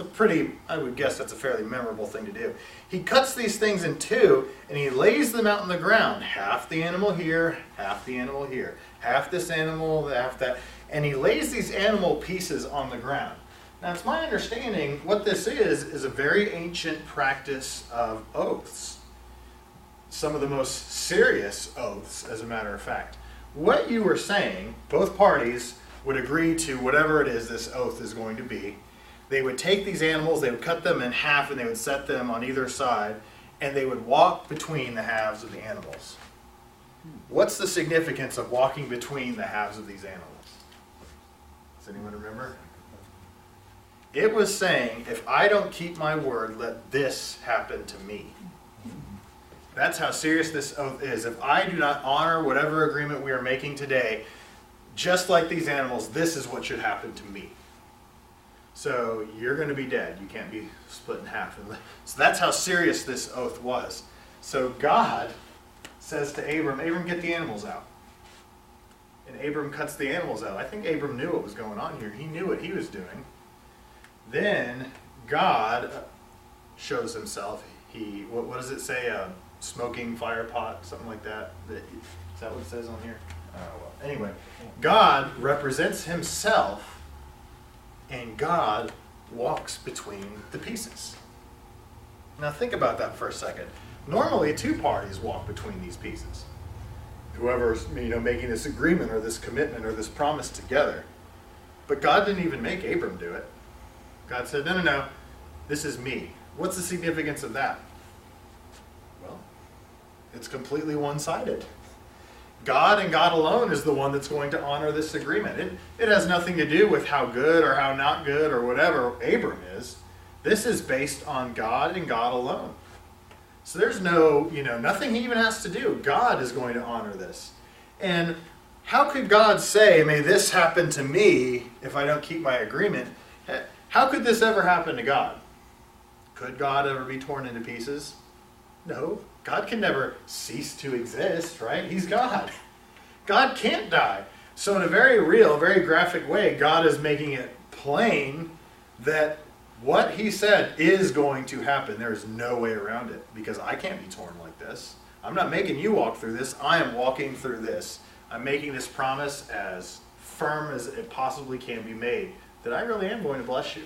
a pretty, I would guess that's a fairly memorable thing to do. He cuts these things in two, and he lays them out on the ground. Half the animal here, half the animal here. Half this animal, half that. And he lays these animal pieces on the ground. Now it's my understanding what this is a very ancient practice of oaths. Some of the most serious oaths, as a matter of fact. What you were saying, both parties would agree to whatever it is this oath is going to be. They would take these animals, they would cut them in half, and they would set them on either side, and they would walk between the halves of the animals. What's the significance of walking between the halves of these animals? Does anyone remember? It was saying, if I don't keep my word, let this happen to me. That's how serious this oath is. If I do not honor whatever agreement we are making today, just like these animals, this is what should happen to me. So you're going to be dead. You can't be split in half. So that's how serious this oath was. So God says to Abram, Abram, get the animals out. And Abram cuts the animals out. I think Abram knew what was going on here. He knew what he was doing. Then God shows himself. What does it say? A smoking fire pot, something like that. Is that what it says on here? Well, anyway, God represents himself, and God walks between the pieces. Now think about that for a second. Normally, two parties walk between these pieces. Whoever's making this agreement or this commitment or this promise together. But God didn't even make Abram do it. God said, no, this is me. What's the significance of that? Well, it's completely one-sided. God and God alone is the one that's going to honor this agreement. It has nothing to do with how good or how not good or whatever Abram is. This is based on God and God alone. So there's no, nothing he even has to do. God is going to honor this. And how could God say, may this happen to me if I don't keep my agreement? How could this ever happen to God? Could God ever be torn into pieces? No. God can never cease to exist, right? He's God. God can't die. So in a very real, very graphic way, God is making it plain that what he said is going to happen. There's no way around it, because I can't be torn like this. I'm not making you walk through this. I am walking through this. I'm making this promise as firm as it possibly can be made, that I really am going to bless you.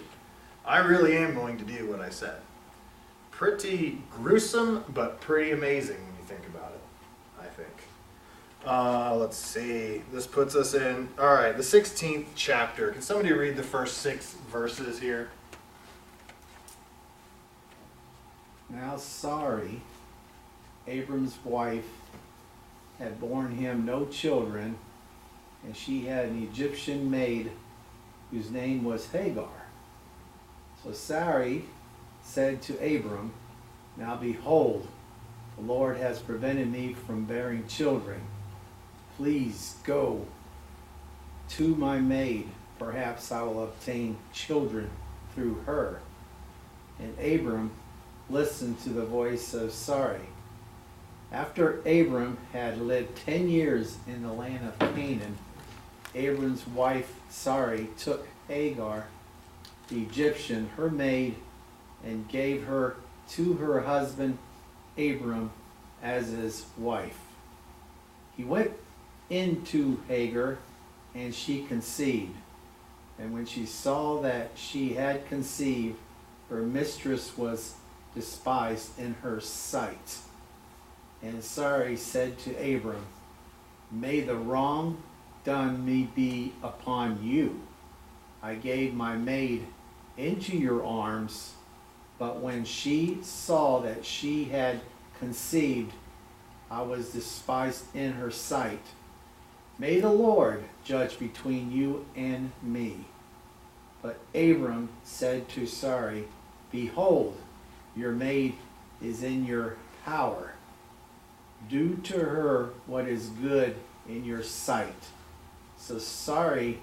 I really am going to do what I said. Pretty gruesome, but pretty amazing when you think about it, I think. Let's see. This puts us in, all right, the 16th chapter. Can somebody read the first 6 verses here? Now Sarai, Abram's wife, had borne him no children, and she had an Egyptian maid whose name was Hagar. So Sarai said to Abram, now behold, the Lord has prevented me from bearing children. Please go to my maid. Perhaps I will obtain children through her. And Abram listened to the voice of Sarai. After Abram had lived 10 years in the land of Canaan, Abram's wife Sarai took Hagar, the Egyptian, her maid, and gave her to her husband Abram as his wife. He went into Hagar, and she conceived. And when she saw that she had conceived, her mistress was despised in her sight. And Sarai said to Abram, may the wrong done me be upon you. I gave my maid into your arms, but when she saw that she had conceived, I was despised in her sight. May the Lord judge between you and me. But Abram said to Sarai, behold, your maid is in your power. Do to her what is good in your sight. So Sarai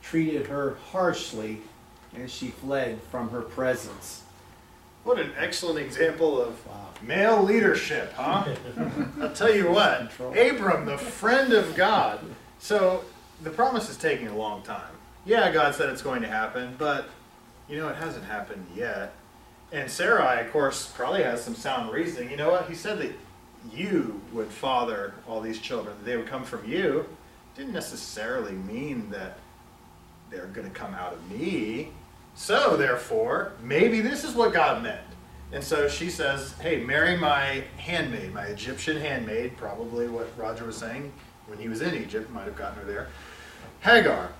treated her harshly, and she fled from her presence. What an excellent example of male leadership, huh? I'll tell you what, Abram, the friend of God. So the promise is taking a long time. Yeah, God said it's going to happen, but it hasn't happened yet. And Sarai, of course, probably has some sound reasoning. You know what? He said that you would father all these children, that they would come from you. Didn't necessarily mean that they're going to come out of me. So therefore, maybe this is what God meant. And so she says, hey, marry my handmaid, my Egyptian handmaid, probably what Roger was saying when he was in Egypt, might have gotten her there. Hagar.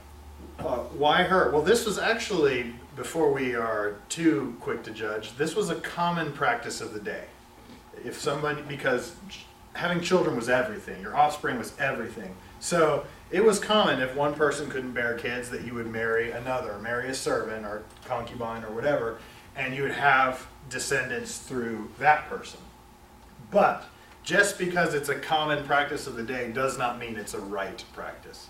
Why her? Well, this was actually, before we are too quick to judge, this was a common practice of the day. If somebody, because having children was everything, your offspring was everything. So it was common if one person couldn't bear kids that you would marry another, marry a servant or concubine or whatever, and you would have descendants through that person. But just because it's a common practice of the day does not mean it's a right practice.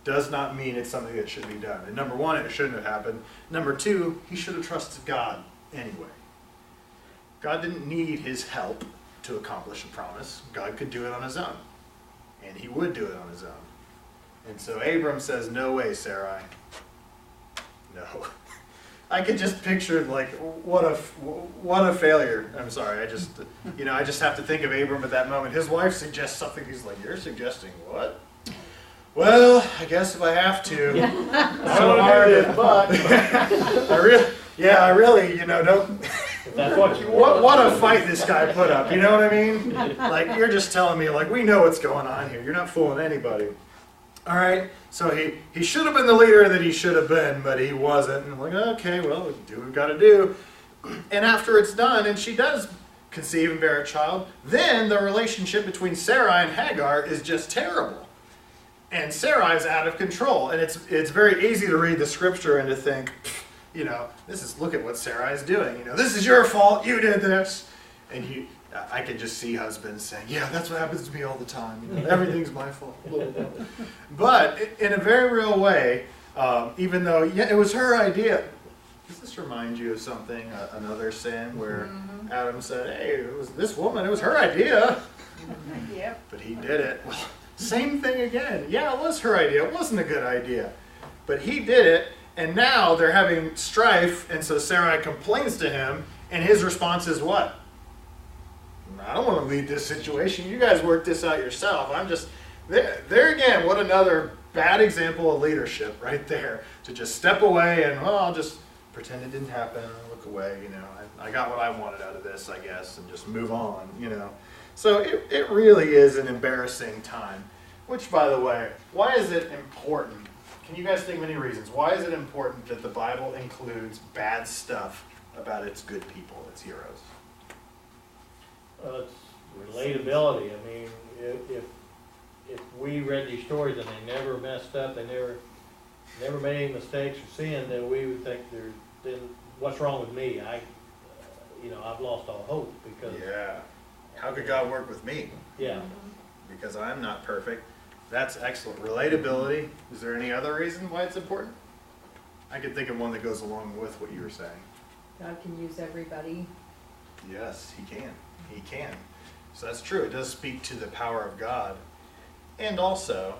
Does not mean it's something that should be done. And number one, it shouldn't have happened. Number two, he should have trusted God anyway. God didn't need his help to accomplish a promise. God could do it on his own. And he would do it on his own. And so Abram says, no way, Sarai. No. I could just picture, what a failure. I'm sorry, I just have to think of Abram at that moment. His wife suggests something. He's like, you're suggesting what? Well, I guess if I have to. So hard, but I really, don't. That's what you want. What a fight this guy put up, you know what I mean? You're just telling me, we know what's going on here. You're not fooling anybody. All right, so he should have been the leader that he should have been, but he wasn't. And I'm like, okay, well, we do what we've got to do. And after it's done, and she does conceive and bear a child, then the relationship between Sarai and Hagar is just terrible. And Sarai is out of control. And it's very easy to read the scripture and to think, look at what Sarai is doing. This is your fault. You did this. And I could just see husbands saying, yeah, that's what happens to me all the time. Everything's my fault. But in a very real way, even though, it was her idea. Does this remind you of something, another sin, where Adam said, hey, it was this woman, it was her idea. Yep. But he did it. Well, same thing again. Yeah, it was her idea. It wasn't a good idea. But he did it, and now they're having strife, and so Sarai complains to him, and his response is what? I don't want to lead this situation. You guys work this out yourself. I'm just, there again, what another bad example of leadership right there. To just step away and, I'll just pretend it didn't happen, look away, I got what I wanted out of this, I guess, and just move on, So it really is an embarrassing time. Which, by the way, why is it important? Can you guys think of any reasons? Why is it important that the Bible includes bad stuff about its good people, its heroes? Well, it's relatability. I mean, if we read these stories and they never messed up, they never made any mistakes or sin, then we would think then what's wrong with me? I've lost all hope because How could God work with me? Yeah. Because I'm not perfect. That's excellent. Relatability. Is there any other reason why it's important? I could think of one that goes along with what you were saying. God can use everybody. Yes, he can. He can. So that's true. It does speak to the power of God. And also,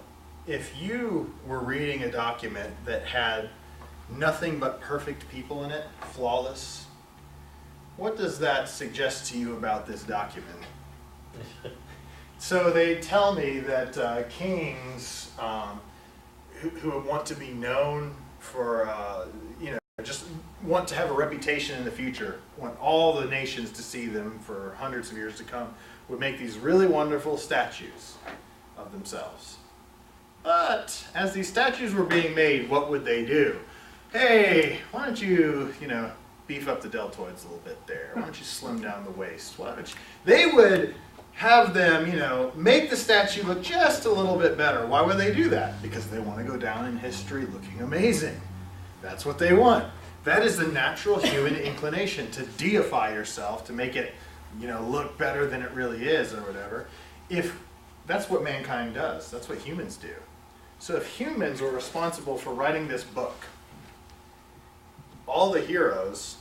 if you were reading a document that had nothing but perfect people in it, flawless, what does that suggest to you about this document? So they tell me that kings who want to be known for, just want to have a reputation in the future, want all the nations to see them for hundreds of years to come, would make these really wonderful statues of themselves. But as these statues were being made, what would they do? Hey, why don't you, beef up the deltoids a little bit there? Why don't you slim down the waist? Why don't you? They would have them, make the statue look just a little bit better. Why would they do that? Because they want to go down in history looking amazing. That's what they want. That is the natural human inclination, to deify yourself, to make it, look better than it really is or whatever. If that's what mankind does, that's what humans do. So if humans were responsible for writing this book, all the heroes,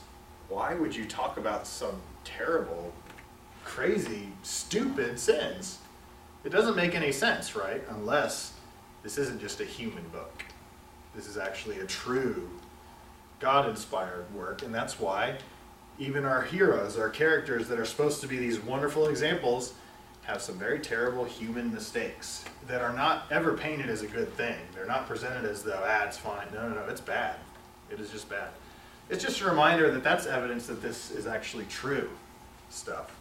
why would you talk about some terrible, crazy, stupid sins? It doesn't make any sense, right? Unless this isn't just a human book. This is actually a true God-inspired work, and that's why even our heroes, our characters that are supposed to be these wonderful examples, have some very terrible human mistakes that are not ever painted as a good thing. They're not presented as though, it's fine. No, it's bad. It is just bad. It's just a reminder that that's evidence that this is actually true stuff,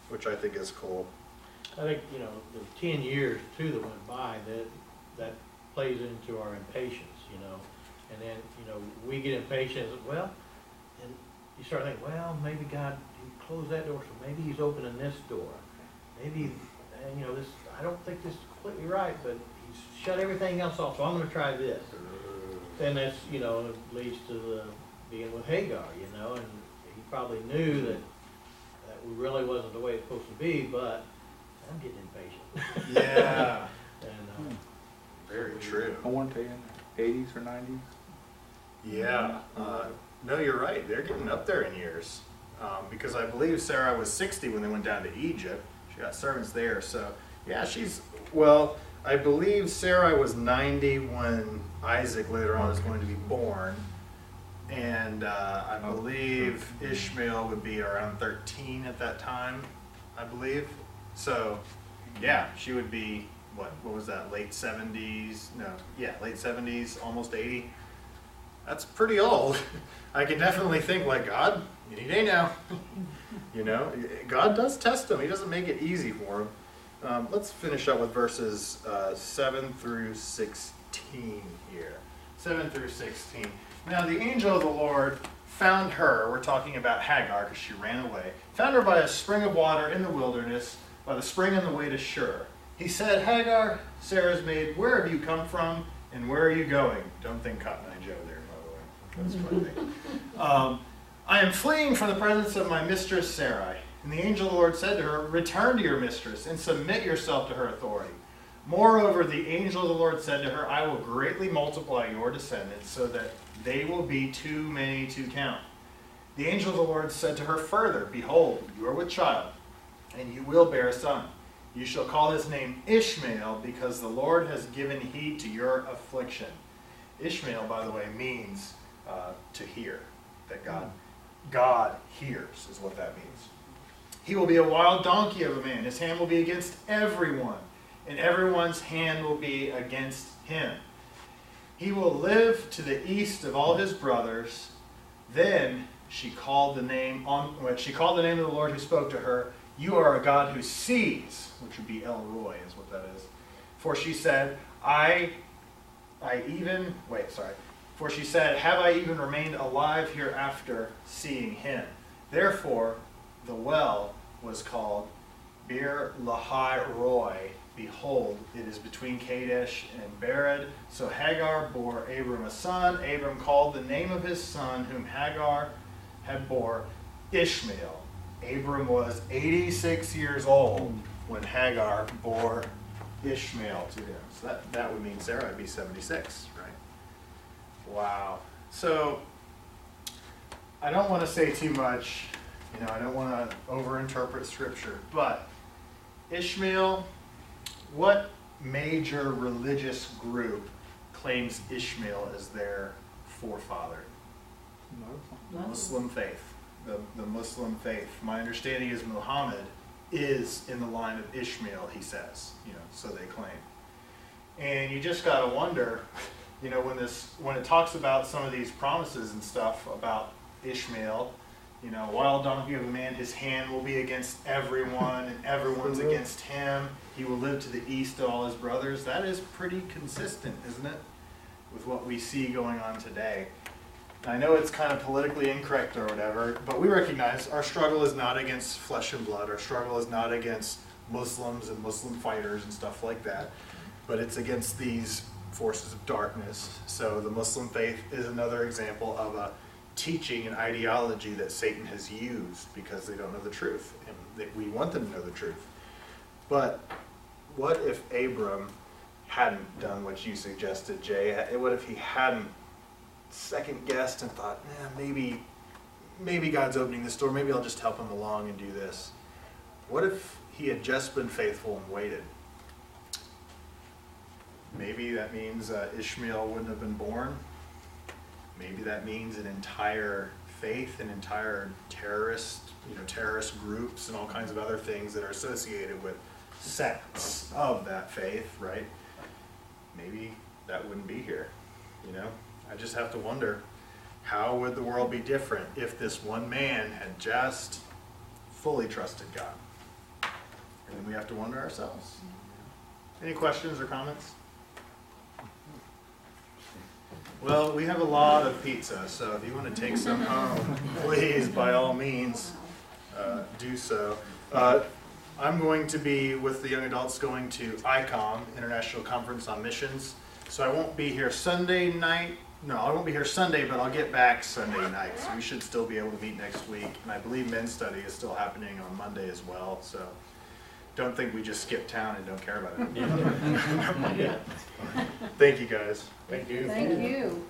which I think is cool. I think, the 10 years too that went by, that plays into our impatience, and then, we get impatient, and you start thinking, maybe God, he closed that door, so maybe he's opening this door. Maybe, this, I don't think this is completely right, but he's shut everything else off, so I'm going to try this. And that's, it leads to the being with Hagar, and he probably knew that really wasn't the way it's supposed to be, but I'm getting impatient. Yeah. And, very true. I want to in the 80s or 90s. Yeah. No, you're right. They're getting up there in years. Because I believe Sarah was 60 when they went down to Egypt. She got servants there. So, yeah, I believe Sarah was 90 when Isaac later on is going to be born. And I believe Ishmael would be around 13 at that time, I believe. So, yeah, she would be, what was that, late 70s? No, yeah, late 70s, almost 80. That's pretty old. I can definitely think like, God, any day now. God does test them. He doesn't make it easy for them. Let's finish up with verses 7 through 16 here. 7 through 16. Now the angel of the Lord found her, we're talking about Hagar because she ran away, found her by a spring of water in the wilderness, by the spring on the way to Shur. He said, Hagar, Sarah's maid, where have you come from and where are you going? Don't think Cotton Eye Joe there, by the way. That's funny. I am fleeing from the presence of my mistress Sarai. And the angel of the Lord said to her, return to your mistress and submit yourself to her authority. Moreover, the angel of the Lord said to her, I will greatly multiply your descendants so that they will be too many to count. The angel of the Lord said to her further, behold, you are with child, and you will bear a son. You shall call his name Ishmael, because the Lord has given heed to your affliction. Ishmael, by the way, means to hear, that God hears is what that means. He will be a wild donkey of a man. His hand will be against everyone, and everyone's hand will be against him. He will live to the east of all his brothers. Then she called the name of the Lord who spoke to her. You are a God who sees, which would be El Roy is what that is. For she said, For she said, have I even remained alive hereafter seeing him? Therefore, the well was called Bir Lahai Roy. Behold, it is between Kadesh and Bered. So Hagar bore Abram a son. Abram called the name of his son, whom Hagar had bore, Ishmael. Abram was 86 years old when Hagar bore Ishmael to him. So that would mean Sarah would be 76, right? Wow. So I don't want to say too much. I don't want to overinterpret scripture, but Ishmael, what major religious group claims Ishmael as their forefather? Muslim faith. The Muslim faith. My understanding is Muhammad is in the line of Ishmael, he says, so they claim. And you just got to wonder, when it talks about some of these promises and stuff about Ishmael, wild donkey of a man, his hand will be against everyone, and everyone's against him. He will live to the east of all his brothers. That is pretty consistent, isn't it, with what we see going on today? I know it's kind of politically incorrect or whatever, but we recognize our struggle is not against flesh and blood. Our struggle is not against Muslims and Muslim fighters and stuff like that, but it's against these forces of darkness. So the Muslim faith is another example of a teaching and ideology that Satan has used because they don't know the truth, and that we want them to know the truth. But what if Abram hadn't done what you suggested, Jay? What if he hadn't second guessed and thought, maybe God's opening this door, maybe I'll just help him along and do this? What if he had just been faithful and waited? Maybe that means Ishmael wouldn't have been born. Maybe that means an entire faith, an entire terrorist groups and all kinds of other things that are associated with sects of that faith, right? Maybe that wouldn't be here, I just have to wonder, how would the world be different if this one man had just fully trusted God? And then we have to wonder ourselves. Any questions or comments? Well, we have a lot of pizza, so if you want to take some home, please, by all means, do so. I'm going to be with the young adults going to ICOM, International Conference on Missions. So I won't be here Sunday night. No, I won't be here Sunday, but I'll get back Sunday night. So we should still be able to meet next week. And I believe men's study is still happening on Monday as well. So don't think we just skip town and don't care about it. Thank you, guys. Thank you. Thank you.